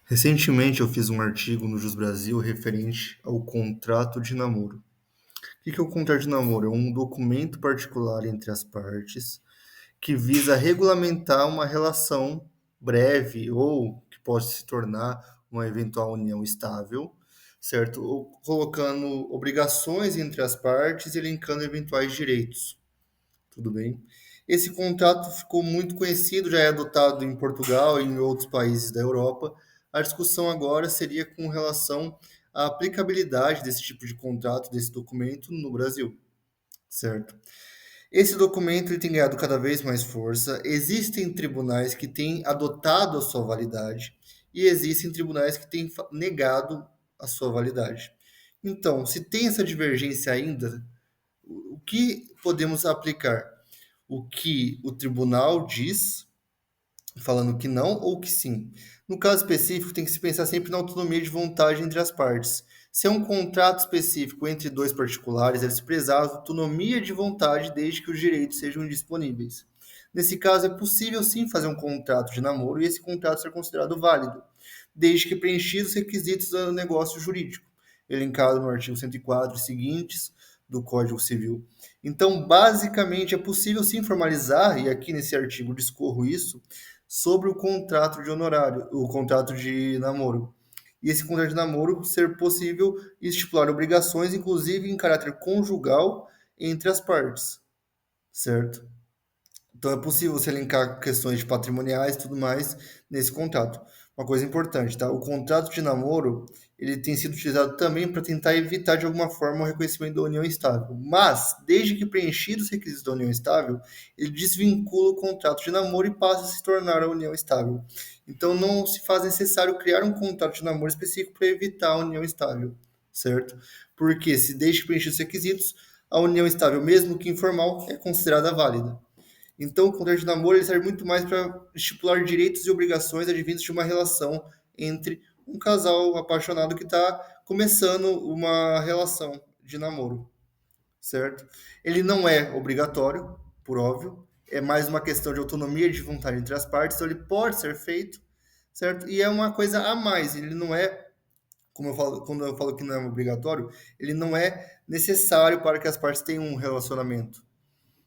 Recentemente eu fiz um artigo no Jus Brasil referente ao contrato de namoro. O que é o contrato de namoro? É um documento particular entre as partes que visa regulamentar uma relação breve ou que possa se tornar uma eventual união estável, certo? Ou colocando obrigações entre as partes e elencando eventuais direitos. Tudo bem? Esse contrato ficou muito conhecido, já é adotado em Portugal e em outros países da Europa. A discussão agora seria com relação à aplicabilidade desse tipo de contrato, desse documento no Brasil, certo? Esse documento ele tem ganhado cada vez mais força. Existem tribunais que têm adotado a sua validade e existem tribunais que têm negado a sua validade. Então, se tem essa divergência ainda, o que podemos aplicar? O que o tribunal diz, falando que não ou que sim. No caso específico, tem que se pensar sempre na autonomia de vontade entre as partes. Se é um contrato específico entre dois particulares, deve se prezar a autonomia de vontade desde que os direitos sejam disponíveis. Nesse caso, é possível sim fazer um contrato de namoro e esse contrato ser considerado válido, desde que preenchidos os requisitos do negócio jurídico, elencado no artigo 104 e seguintes do Código Civil. Então, basicamente, é possível sim formalizar, e aqui nesse artigo discorro isso, sobre o contrato de honorário, o contrato de namoro. E esse contrato de namoro ser possível estipular obrigações, inclusive em caráter conjugal, entre as partes, certo? Então é possível você linkar questões de patrimoniais e tudo mais nesse contrato. Uma coisa importante, tá? O contrato de namoro, ele tem sido utilizado também para tentar evitar de alguma forma o reconhecimento da união estável. Mas, desde que preenchidos os requisitos da união estável, ele desvincula o contrato de namoro e passa a se tornar a união estável. Então não se faz necessário criar um contrato de namoro específico para evitar a união estável, certo? Porque se desde que preenchidos os requisitos, a união estável, mesmo que informal, é considerada válida. Então, o contrato de namoro ele serve muito mais para estipular direitos e obrigações advindos de uma relação entre um casal apaixonado que está começando uma relação de namoro, certo? Ele não é obrigatório, por óbvio, é mais uma questão de autonomia de vontade entre as partes, então ele pode ser feito, certo? E é uma coisa a mais, ele não é, como eu falo, quando eu falo que não é obrigatório, ele não é necessário para que as partes tenham um relacionamento,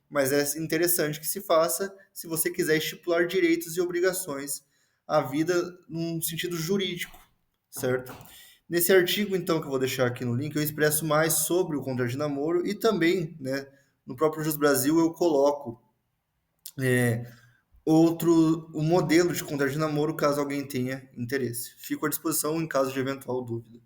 mas é interessante que se faça se você quiser estipular direitos e obrigações à vida num sentido jurídico, certo? Nesse artigo, então, que eu vou deixar aqui no link, eu expresso mais sobre o contrato de namoro e também, né, no próprio Jus Brasil eu coloco o modelo de contrato de namoro caso alguém tenha interesse. Fico à disposição em caso de eventual dúvida.